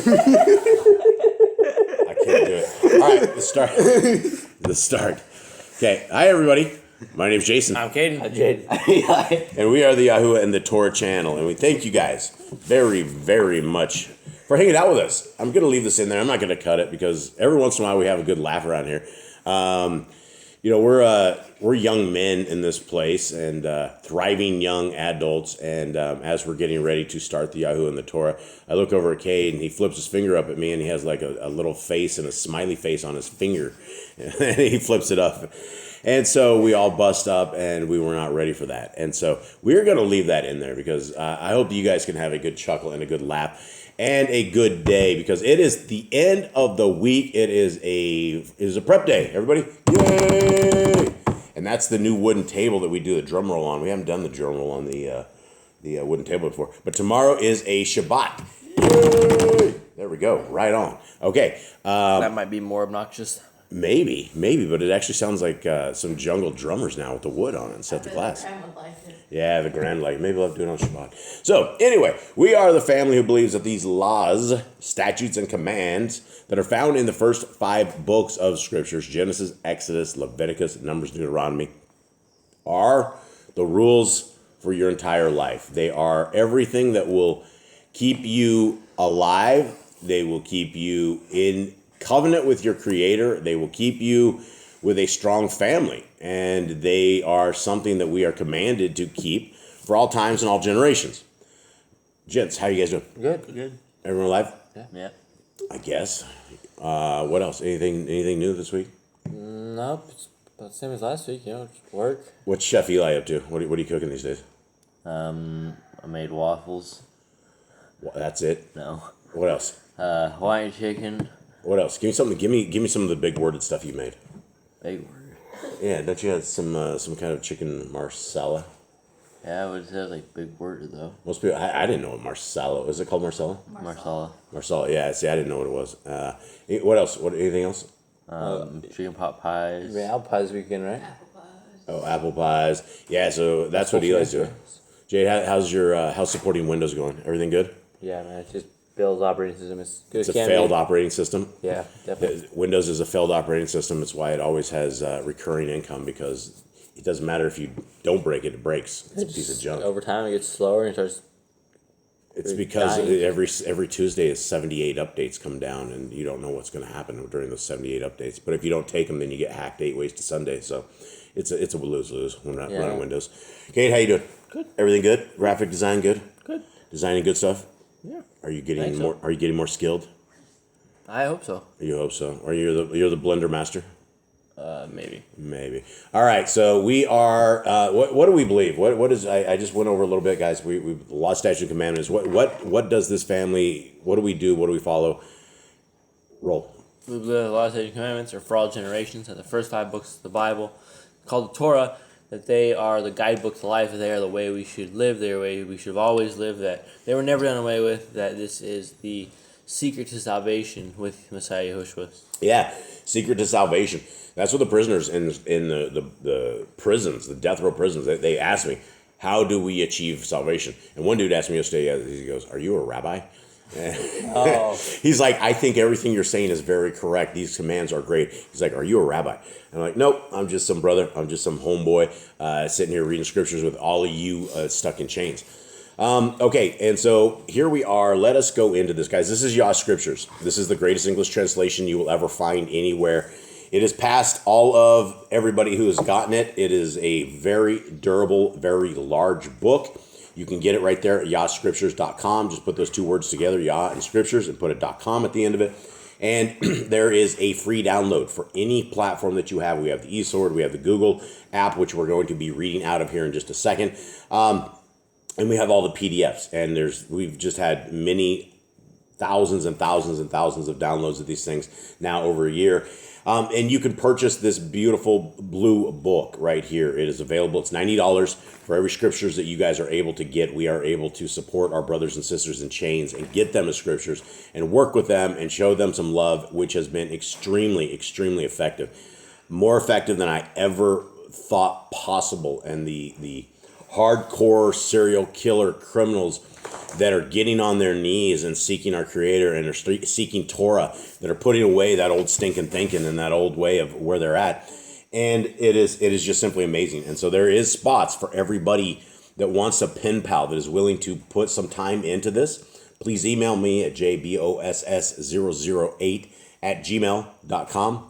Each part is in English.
I can't do it. All right, let's start. Okay, hi everybody. My name's Jason. I'm Caden. I'm Jaden. And we are the Yahuwah and the Torah channel. And we thank you guys very, very much for hanging out with us. I'm going to leave this in there. I'm not going to cut it because every once in a while we have a good laugh around here. We're young men in this place and thriving young adults. And as we're getting ready to start the Yahuwah and the Torah, I look over at Cade and he flips his finger up at me and he has like a little face and a smiley face on his finger. And he flips it up. And so we all bust up and we were not ready for that. And so we're going to leave that in there because I hope you guys can have a good chuckle and a good laugh and a good day because it is the end of the week. It is a prep day. Everybody, yay! And that's the new wooden table that we do the drum roll on. We haven't done the drum roll on the wooden table before. But tomorrow is a Shabbat. Yay! There we go. Right on. Okay. That might be more obnoxious. Maybe, but it actually sounds like some jungle drummers now with the wood on it and set the glass. The grand would like it. Yeah, the grand like. Maybe we'll have to do it on Shabbat. So, anyway, we are the family who believes that these laws, statutes, and commands that are found in the first 5 books of Scriptures, Genesis, Exodus, Leviticus, Numbers, Deuteronomy, are the rules for your entire life. They are everything that will keep you alive. They will keep you in covenant with your Creator. They will keep you with a strong family, and they are something that we are commanded to keep for all times and all generations. Gents, how you guys doing? Good. Everyone alive? Yeah. I guess. What else? Anything new this week? Nope, it's about the same as last week, just work. What's Chef Eli up to? What are you cooking these days? I made waffles. That's it? No. What else? Hawaiian chicken. What else? Give me some of the big worded stuff you made. Big word. Yeah, don't you have some kind of chicken marsala? Yeah, I would say like big word though. Most people, I didn't know what marsala was. It called marsala? Marsala. Yeah, see, I didn't know what it was. What else? Anything else? Chicken pot pies. Yeah, apple pies weekend, right? Apple pies. Oh, apple pies. Yeah, so that's what Eli's doing. Jade, how's supporting Windows going? Everything good? Yeah, man, it's just Bill's operating system. It's good. It's a failed operating system. Yeah, definitely. Windows is a failed operating system. It's why it always has recurring income because it doesn't matter if you don't break it, it breaks. It's a piece of junk. Over time, it gets slower and starts. It's because every Tuesday is 78 updates come down, and you don't know what's going to happen during those 78 updates. But if you don't take them, then you get hacked 8 ways to Sunday. So it's a lose-lose when running Windows. Kate, how you doing? Good. Everything good? Graphic design good? Good. Designing good stuff? Yeah. Are you getting Think more? so. Are you getting more skilled? I hope so. You hope so. Or you're the blender master? Maybe. Maybe. All right. So we are. What do we believe? What is? I just went over a little bit, guys. We law, statute, and commandments. What does this family? What do we do? What do we follow? Roll. We believe the law, statutes, and commandments are for all generations, and the first 5 books of the Bible, called the Torah, that they are the guidebook to life, that they are the way we should live, they are the way we should have always lived, that they were never done away with, that this is the secret to salvation with Messiah Yahushua. Yeah, secret to salvation. That's what the prisoners in the prisons, the death row prisons, they asked me, how do we achieve salvation? And one dude asked me yesterday, he goes, are you a rabbi? Oh. He's like, I think everything you're saying is very correct. These commands are great. He's like, are you a rabbi? I'm like, nope, I'm just some brother. I'm just some homeboy sitting here reading scriptures with all of you stuck in chains. Okay, and so here we are. Let us go into this, guys. This is Yah Scriptures. This is the greatest English translation you will ever find anywhere. It is past all of everybody who has gotten it. It is a very durable, very large book. You can get it right there at yahscriptures.com. Just put those 2 words together, Yah and Scriptures, and put a .com at the end of it. And there is a free download for any platform that you have. We have the eSword, we have the Google app, which we're going to be reading out of here in just a second. And we have all the PDFs. And we've just had many thousands and thousands and thousands of downloads of these things now over a year. And you can purchase this beautiful blue book right here. It is available. It's $90 for every scriptures that you guys are able to get. We are able to support our brothers and sisters in chains and get them the scriptures and work with them and show them some love, which has been extremely, extremely effective. More effective than I ever thought possible. And the hardcore serial killer criminals that are getting on their knees and seeking our Creator and are seeking Torah, that are putting away that old stinking thinking and that old way of where they're at. And it is just simply amazing. And so there is spots for everybody that wants a pen pal that is willing to put some time into this. Please email me at jboss008@gmail.com.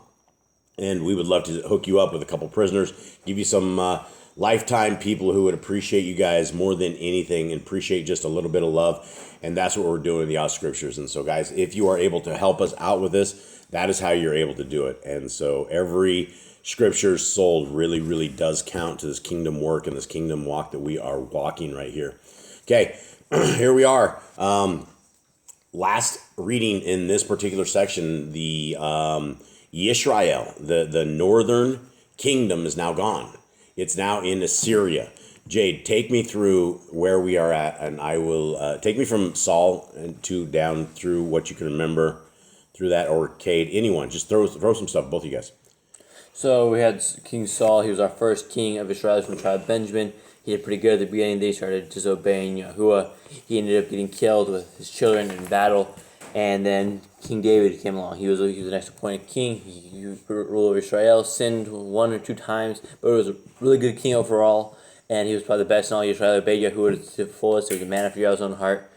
And we would love to hook you up with a couple prisoners, give you some lifetime people who would appreciate you guys more than anything and appreciate just a little bit of love. And that's what we're doing in the Yah Scriptures. And so, guys, if you are able to help us out with this, that is how you're able to do it. And so every scripture sold really, really does count to this kingdom work and this kingdom walk that we are walking right here. Okay, here we are. Last reading in this particular section, the Yisrael, the northern kingdom is now gone. It's now in Assyria. Jade, take me through where we are at, and I will take me from Saul and down through what you can remember through that, or Cade, anyone. Just throw some stuff, both of you guys. So we had King Saul. He was our first king of Israel from the tribe of Benjamin. He did pretty good at the beginning. They started disobeying Yahuwah. He ended up getting killed with his children in battle. And then King David came along. He was the next appointed king. He ruled over Israel, sinned 1 or 2 times, but was a really good king overall. And he was probably the best in all Israel. He obeyed Yahuwah to the fullest. He was a man after Yahweh's own heart.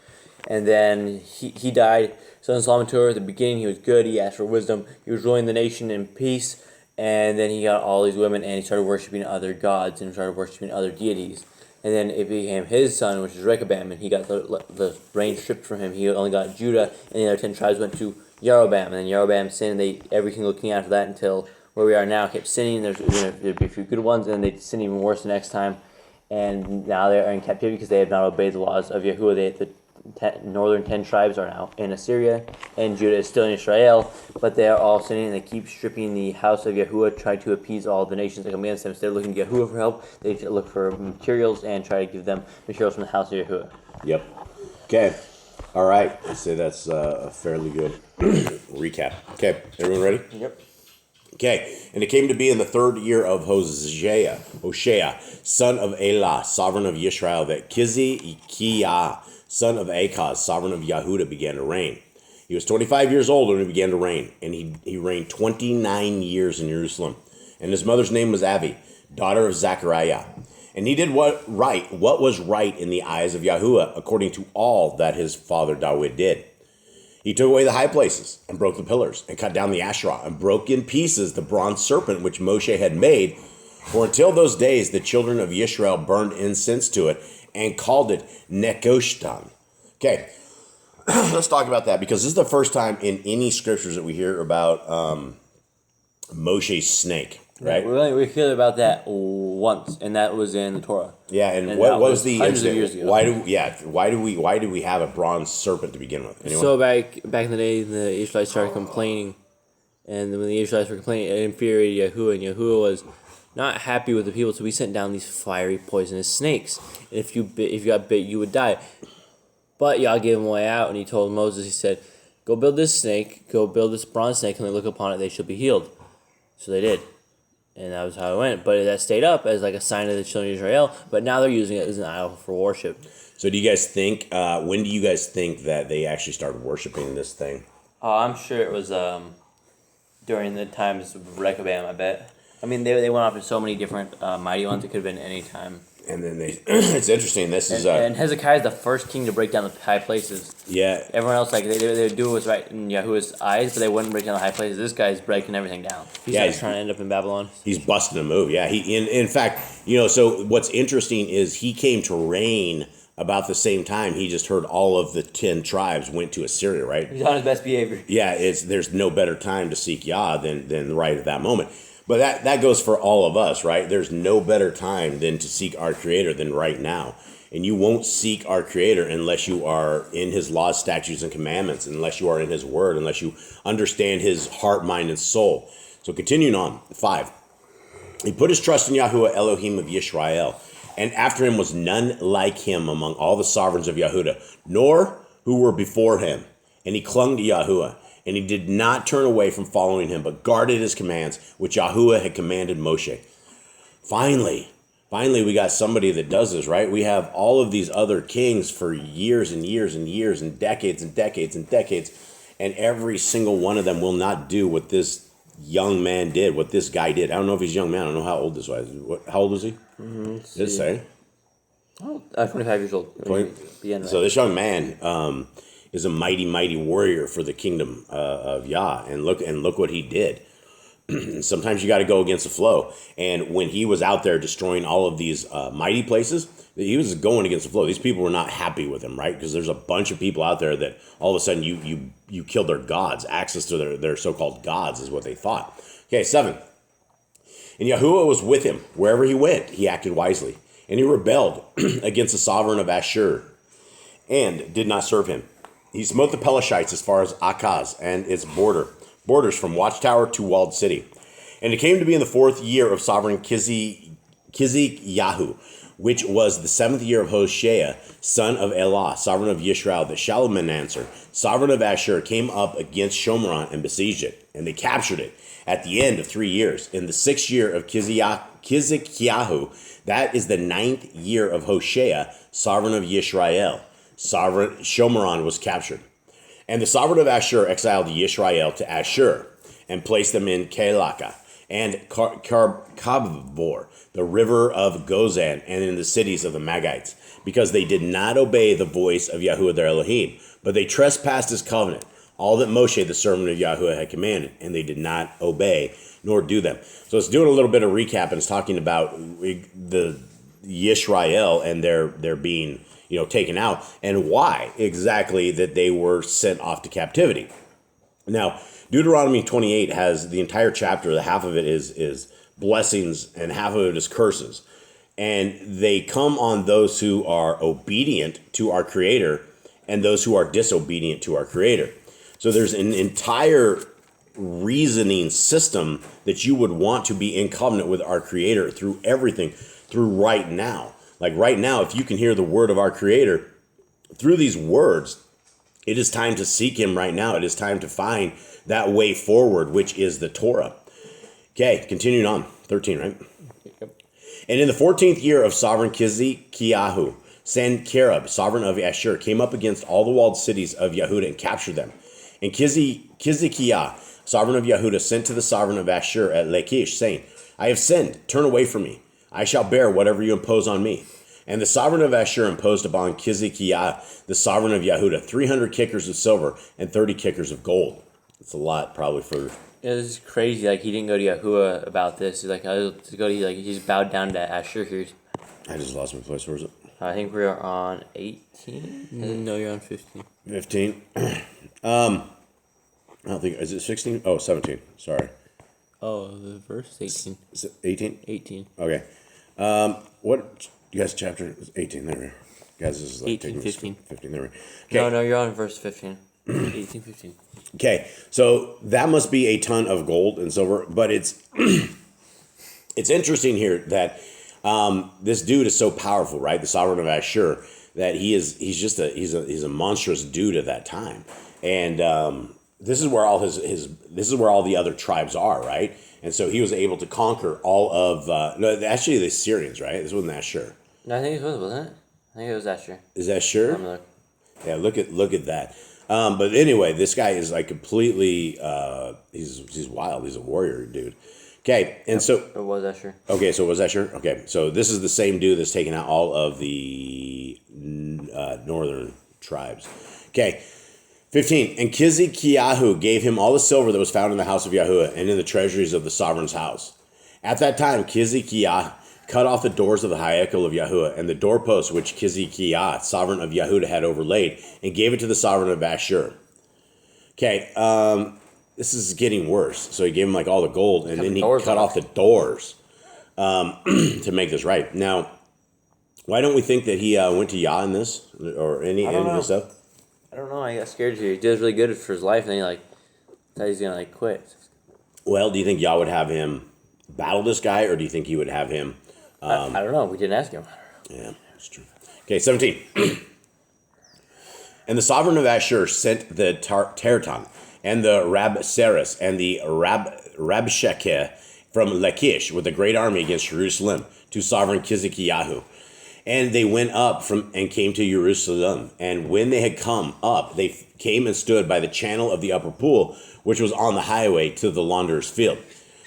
And then he died. Son Solomon took over. At the beginning, he was good. He asked for wisdom. He was ruling the nation in peace. And then he got all these women, and he started worshiping other gods and started worshiping other deities. And then it became his son, which is Rehoboam, and he got the reign stripped from him. He only got Judah, and the other 10 tribes went to Jeroboam. And then Jeroboam sinned. Every single king after that until where we are now kept sinning. There'd be a few good ones, and they'd sin even worse the next time. And now they are in captivity because they have not obeyed the laws of Yahuwah. The northern 10 tribes are now in Assyria, and Judah is still in Israel, but they are all sinning, and they keep stripping the house of Yahuwah, try to appease all the nations that come against them. Instead of looking to Yahuwah for help, they look for materials and try to give them materials from the house of Yahuwah. Yep. Okay. All right. I'd say that's a fairly good recap. Okay. Everyone ready? Yep. Okay. And it came to be in the 3rd year of Hoshea, son of Elah, sovereign of Yisrael, that Kizikiah, son of Akaz, sovereign of Yahudah, began to reign. He was 25 years old when he began to reign, and he reigned 29 years in Jerusalem. And his mother's name was Abi, daughter of Zechariah. And he did what was right in the eyes of Yahuwah, according to all that his father David did. He took away the high places and broke the pillars, and cut down the Asherah, and broke in pieces the bronze serpent which Moshe had made. For until those days the children of Yisrael burned incense to it, and called it Nekoshtan. Okay, let's talk about that, because this is the first time in any scriptures that we hear about Moshe's snake, right? We heard about that once, and that was in the Torah. Yeah, and what was the hundreds of incident? years ago. Why do we have a bronze serpent to begin with? Anyone? So back in the day, the Israelites started complaining, and when the Israelites were complaining, it infuriated Yahuwah, and Yahuwah was not happy with the people, so we sent down these fiery, poisonous snakes. And if you got bit, you would die. But Yah gave him a way out, and he told Moses, he said, go build this snake, go build this bronze snake, and they look upon it, they shall be healed. So they did. And that was how it went. But that stayed up as like a sign of the children of Israel, but now they're using it as an idol for worship. So do you guys think, when do you guys think that they actually started worshiping this thing? Oh, I'm sure it was during the times of Rehoboam, I bet. I mean, they went off to so many different mighty ones. It could have been any time. And then it's interesting. And Hezekiah is the first king to break down the high places. Yeah. Everyone else, like, they would do what was right in Yahuwah's eyes, but they wouldn't break down the high places. This guy's breaking everything down. He's trying to end up in Babylon. He's busting a move. Yeah. In fact, so what's interesting is he came to reign about the same time. He just heard all of the 10 tribes went to Assyria, right? He's on his best behavior. Yeah. There's no better time to seek Yah than right at that moment. But that goes for all of us, right? There's no better time than to seek our Creator than right now. And you won't seek our Creator unless you are in His laws, statutes, and commandments, unless you are in His Word, unless you understand His heart, mind, and soul. So continuing on, 5. He put his trust in Yahuwah, Elohim of Yisrael, and after him was none like him among all the sovereigns of Yahudah, nor who were before him. And he clung to Yahuwah. And he did not turn away from following him, but guarded his commands, which Yahuwah had commanded Moshe. Finally, Finally, we got somebody that does this, right? We have all of these other kings for years and years and years and decades and decades and decades, and every single one of them will not do what this young man did, what this guy did. I don't know if he's a young man. I don't know how old this was. How old was he? Did it say? Oh, 25 years old. So this young man is a mighty, mighty warrior for the kingdom of Yah, and look what he did. Sometimes you got to go against the flow. And when he was out there destroying all of these mighty places, he was going against the flow. These people were not happy with him, right? Because there's a bunch of people out there that all of a sudden you killed their gods. Access to their so-called gods is what they thought. Okay, 7. And Yahuwah was with him. Wherever he went, he acted wisely. And he rebelled against the sovereign of Ashur and did not serve him. He smote the Pelashites as far as Akaz and its borders from watchtower to walled city. And it came to be in the 4th year of sovereign Kizikyahu, which was the 7th year of Hoshea, son of Elah, sovereign of Yisrael, that Shalmaneser, sovereign of Ashur, came up against Shomron and besieged it. And they captured it at the end of 3 years. In the 6th year of Kizikyahu, that is the 9th year of Hoshea, sovereign of Yisrael. Shomron was captured. And the sovereign of Ashur exiled Yisrael to Ashur and placed them in Kelaka and Kabvor, the river of Gozan, and in the cities of the Magites, because they did not obey the voice of Yahuwah their Elohim, but they trespassed his covenant, all that Moshe, the servant of Yahuwah, had commanded, and they did not obey nor do them. So it's doing a little bit of recap, and it's talking about the Yisrael and their being taken out, and why exactly that they were sent off to captivity. Now, Deuteronomy 28 has the entire chapter. The half of it is blessings and half of it is curses. And they come on those who are obedient to our Creator and those who are disobedient to our Creator. So there's an entire reasoning system that you would want to be in covenant with our Creator through everything, through right now. Like right now, if you can hear the word of our Creator through these words, it is time to seek Him right now. It is time to find that way forward, which is the Torah. Okay, continuing on. 13, right? Yep. And in the 14th year of sovereign Kizikyahu, Sancherib, sovereign of Ashur, came up against all the walled cities of Yehuda and captured them. And Kizikiah, sovereign of Yehuda, sent to the sovereign of Ashur at Lachish, saying, I have sinned, turn away from me. I shall bear whatever you impose on me. And the sovereign of Ashur imposed upon Kizikiah, the sovereign of Yehuda, 300 kickers of silver and 30 kickers of gold. It's a lot, probably, for... Yeah, this is crazy. Like, he didn't go to Yahuwah about this. He's like, he just bowed down to Ashur here. I just lost my place. Where is it? I think we're on 18. No, you're on 15. 15. I don't think... Is it 16? Oh, 17. Sorry. Oh, the verse 18. Is it 18? 18. Okay. What... You guys, chapter 18, there we are. Guys, this is like 18, 15. 15, there we are. Okay. No, you're on verse 15. 18, 15. Okay, so that must be a ton of gold and silver, but it's it's interesting here that this dude is so powerful, right? The sovereign of Ashur, that he's a monstrous dude at that time, and this is where all this is where all the other tribes are, right? And so he was able to conquer all of actually the Syrians, right? This wasn't Ashur. No, I think it was, wasn't it? I think it was Ashur. Is that sure? Yeah, look at that. But anyway, this guy is like completely, he's wild. He's a warrior, dude. Okay, and so... It was Ashur. Okay, so was Ashur? Okay, so this is the same dude that's taken out all of the northern tribes. Okay, 15. And Kizikiyahu gave him all the silver that was found in the house of Yahuwah and in the treasuries of the sovereign's house. At that time, Kizikiyah cut off the doors of the Hayekel of Yahuwah and the doorposts which Kizikiyah, sovereign of Yahuda, had overlaid, and gave it to the sovereign of Ashur. Okay, this is getting worse. So he gave him like all the gold, and then he cut off the doors to make this right. Now, why don't we think that he went to Yah in this, or any of this stuff? I don't know. I got scared here. He did really good for his life, and then he thought he's gonna quit. Well, do you think Yah would have him battle this guy, or do you think he would have him? I don't know. We didn't ask him. Yeah, that's true. Okay, 17. And the sovereign of Ashur sent the Tartan and the Rabsaris and the Rabshakeh from Lachish with a great army against Jerusalem to sovereign Kizikiyahu. And they went up from and came to Jerusalem. And when they had come up, they came and stood by the channel of the upper pool, which was on the highway to the launderer's field.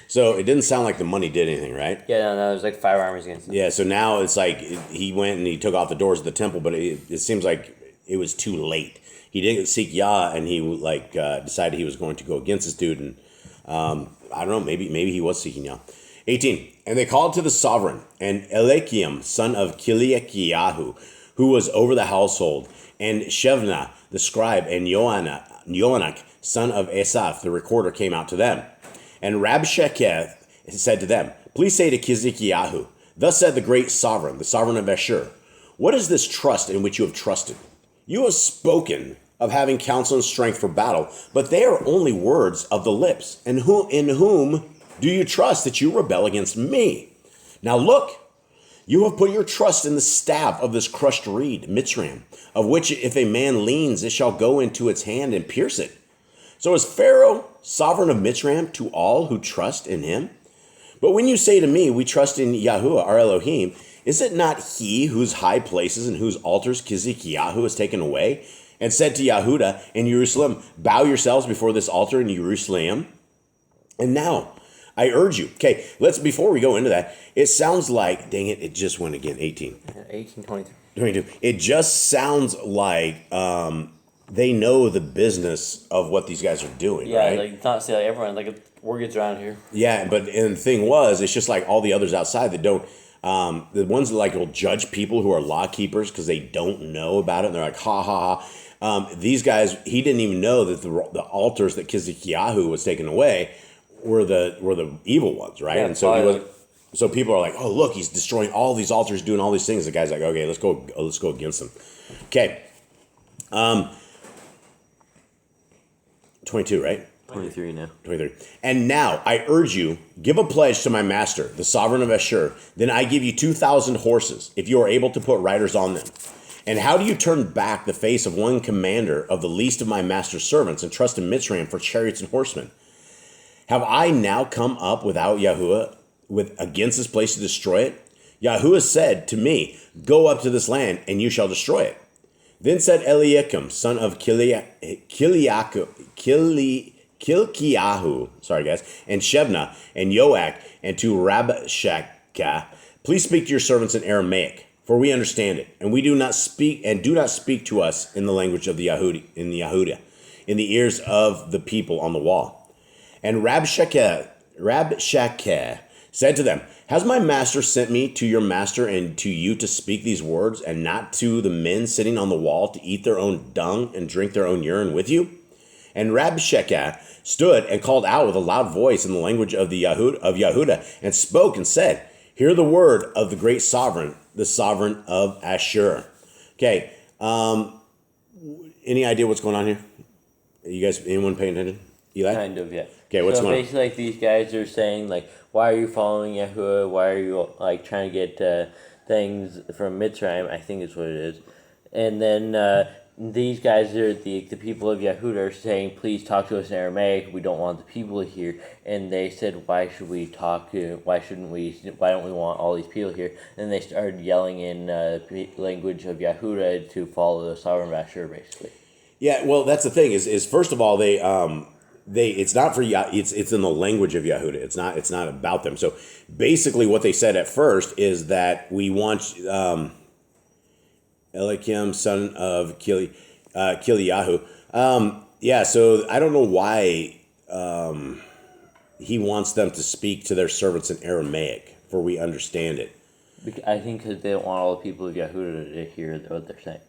So it didn't sound like the money did anything, right? Yeah, no, there's like 5 armies against them. Yeah, so now it's like he went and he took off the doors of the temple, but it seems like it was too late. He didn't seek Yah, and he decided he was going to go against this dude. And I don't know, maybe he was seeking Yah. 18. And they called to the sovereign, and MELAKIM, son of Kiliakiyahu, who was over the household, and Shevna, the scribe, and Yoanak, son of Asaph, the recorder, came out to them. And Rabshakeh said to them, please say to Kizikiyahu, thus said the great sovereign, the sovereign of Ashur, what is this trust in which you have trusted? You have spoken of having counsel and strength for battle, but they are only words of the lips. And in whom do you trust that you rebel against me? Now look, you have put your trust in the staff of this crushed reed, Mitzrayim, of which if a man leans, it shall go into its hand and pierce it. So is Pharaoh sovereign of Mitzrayim to all who trust in him? But when you say to me, we trust in Yahuwah, our Elohim, is it not he whose high places and whose altars Kizikiyahu has taken away, and said to Yahudah in Jerusalem, bow yourselves before this altar in Jerusalem? And now, I urge you, okay, before we go into that, it sounds like, dang it, it just went again, 18. 18, 22. 22. It just sounds like they know the business of what these guys are doing, Yeah, right? like not say like everyone, like word gets around here. Yeah, and the thing was, it's just like all the others outside that don't, the ones that like will judge people who are law keepers because they don't know about it, and they're like, ha, ha, ha. These guys, he didn't even know that the altars that Kizikiyahu was taking away were the evil ones, right? Yeah, and so he was. So people are like, oh, look, he's destroying all these altars, doing all these things. The guy's like, okay, let's go against them. Okay. 22, right? 23 now. 23. And now I urge you, give a pledge to my master, the sovereign of Ashur. Then I give you 2,000 horses, if you are able to put riders on them. And how do you turn back the face of one commander of the least of my master's servants and trust in Mitzrayim for chariots and horsemen? Have I now come up without Yahuwah against this place to destroy it? Yahuwah said to me, go up to this land and you shall destroy it. Then said Eliakim, son of Kilkiyahu, sorry guys, and Shebna, and Yoak, and to Rabshakeh, please speak to your servants in Aramaic, for we understand it, and we do not speak to us in the language of the Yahudi, in the ears of the people on the wall. And Rabshakeh said to them, has my master sent me to your master and to you to speak these words, and not to the men sitting on the wall to eat their own dung and drink their own urine with you? And Rabshakeh stood and called out with a loud voice in the language of Yahudah, and spoke and said, hear the word of the great sovereign, the sovereign of Ashur. Okay, any idea what's going on here? You guys, anyone paying attention? Eli? Kind of, yeah. Okay, what's going on? So basically, like, these guys are saying, like, why are you following Yahuwah? Why are you, like, trying to get things from Mitzrayim? I think is what it is. And then these guys are the people of Yahudah are saying, please talk to us in Aramaic. We don't want the people here. And they said, why should we talk? Why shouldn't we? Why don't we want all these people here? And they started yelling in language of Yahudah to follow the sovereign of Ashur, basically. Yeah, well, that's the thing. Is first of all, they it's not for it's in the language of Yahudah. It's not about them. So basically, what they said at first is that we want Eliakim, son of Kiliahu. Yeah, so I don't know why he wants them to speak to their servants in Aramaic, for we understand it. I think because they don't want all the people of Yahudah to hear what they're saying.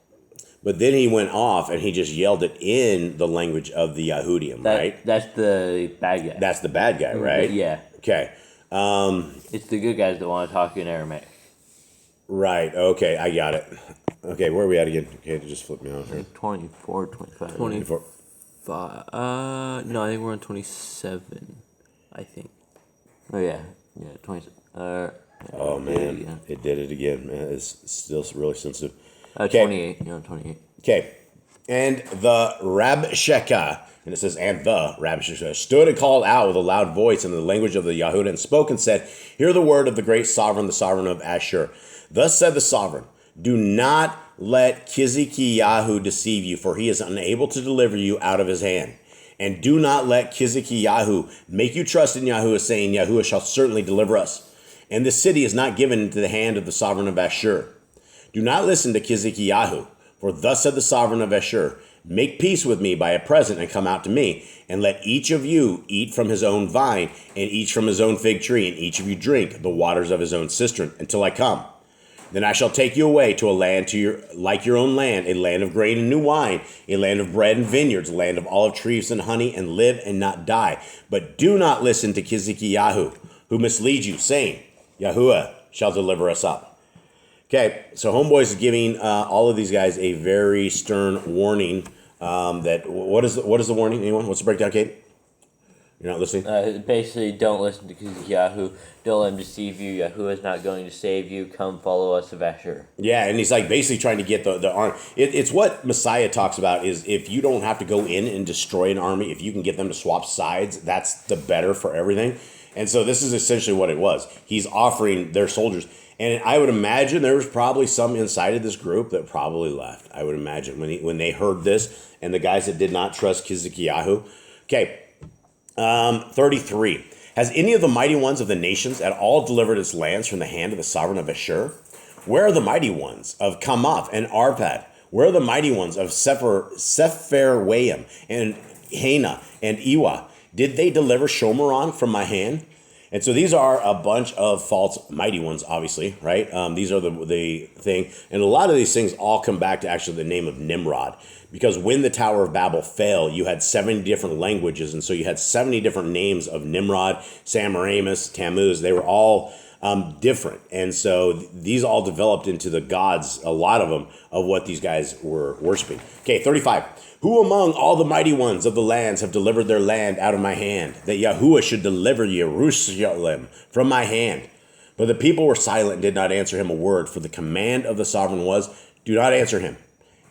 But then he went off and he just yelled it in the language of the Yahudim, right? That's the bad guy. That's the bad guy, right? Yeah. Okay. It's the good guys that want to talk in Aramaic. Right. Okay, I got it. Okay, where are we at again? Okay, just flip me off here. 24, 25. 24. No, I think we're on 27. I think. Oh, yeah. Yeah, 27. Oh, man. It did it again, man. It's still really sensitive. 28. You're on 28. Okay. And the Rabshakeh, and it says, and the Rabshakeh, stood and called out with a loud voice in the language of the Yahudah, and spoke and said, hear the word of the great sovereign, the sovereign of Ashur. Thus said the sovereign, do not let Kizikiyahu deceive you, for he is unable to deliver you out of his hand. And do not let Kizikiyahu make you trust in Yahuwah, saying, Yahuwah shall certainly deliver us. And the city is not given into the hand of the sovereign of Ashur. Do not listen to Kizikiyahu, for thus said the sovereign of Ashur, make peace with me by a present and come out to me, and let each of you eat from his own vine, and each from his own fig tree, and each of you drink the waters of his own cistern, until I come. Then I shall take you away to a land like your own land, a land of grain and new wine, a land of bread and vineyards, a land of olive trees and honey, and live and not die. But do not listen to Kizikiyahu, who misleads you, saying, Yahuwah shall deliver us up. Okay, so Homeboy is giving all of these guys a very stern warning. What is the warning? Anyone? What's the breakdown, Kate? You're not listening? Basically, don't listen to Yahoo. Don't let him deceive you. Yahuwah is not going to save you. Come follow us of Asher. Yeah, and he's like basically trying to get the army. It's what Messiah talks about is if you don't have to go in and destroy an army, if you can get them to swap sides, that's the better for everything. And so this is essentially what it was. He's offering their soldiers. And I would imagine there was probably some inside of this group that probably left. I would imagine when they heard this and the guys that did not trust Kizikiyahu. Okay, 33. Has any of the mighty ones of the nations at all delivered its lands from the hand of the sovereign of Ashur? Where are the mighty ones of Kamath and Arpad? Where are the mighty ones of Sepharwaim and Hena and Iwa? Did they deliver Shomeron from my hand? And so these are a bunch of false mighty ones, obviously, right? These are the thing. And a lot of these things all come back to actually the name of Nimrod. Because when the Tower of Babel fell, you had 70 different languages. And so you had 70 different names of Nimrod, Semiramis, Tammuz. They were all different. And so these all developed into the gods, a lot of them, of what these guys were worshiping. Okay, 35. Who among all the mighty ones of the lands have delivered their land out of my hand, that Yahuwah should deliver Jerusalem from my hand? But the people were silent and did not answer him a word, for the command of the sovereign was, do not answer him.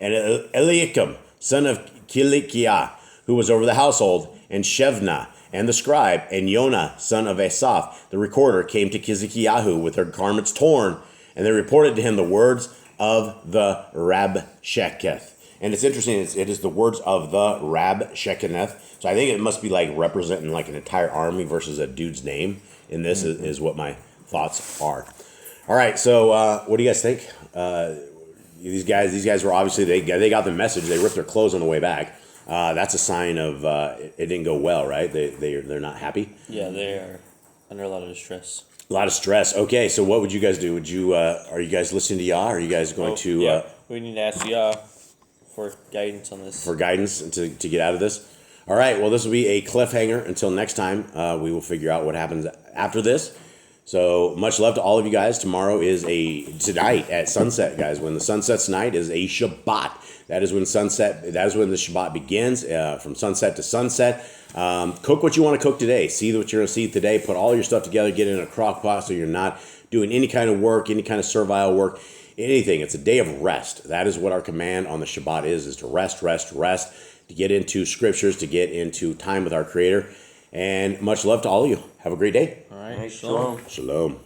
And Eliakim, son of Kilikiah, who was over the household, and Shevna, and the scribe, and Yonah, son of Asaph, the recorder, came to Kizikiyahu with their garments torn, and they reported to him the words of the Rabshakeh. And it's interesting, it is the words of the Rabshakeh. So I think it must be like representing like an entire army versus a dude's name. And this is what my thoughts are. All right, so what do you guys think? These guys were obviously, they got the message. They ripped their clothes on the way back. That's a sign of it didn't go well, right? They're not happy. Yeah, they are under a lot of distress. A lot of stress. Okay, so what would you guys do? Would you are you guys listening to Yah? Are you guys going to Yeah, we need to ask Yah for guidance on this. For guidance to get out of this? All right, well, this will be a cliffhanger until next time. We will figure out what happens after this. So much love to all of you guys. Tomorrow is tonight at sunset, guys. When the sun sets tonight is a Shabbat. That is when the Shabbat begins, from sunset to sunset. Cook what you want to cook today. See what you're going to see today. Put all your stuff together. Get it in a crock pot so you're not doing any kind of work, any kind of servile work, anything. It's a day of rest. That is what our command on the Shabbat is to rest, to get into scriptures, to get into time with our Creator. And much love to all of you. Have a great day. All right. Shalom. Shalom.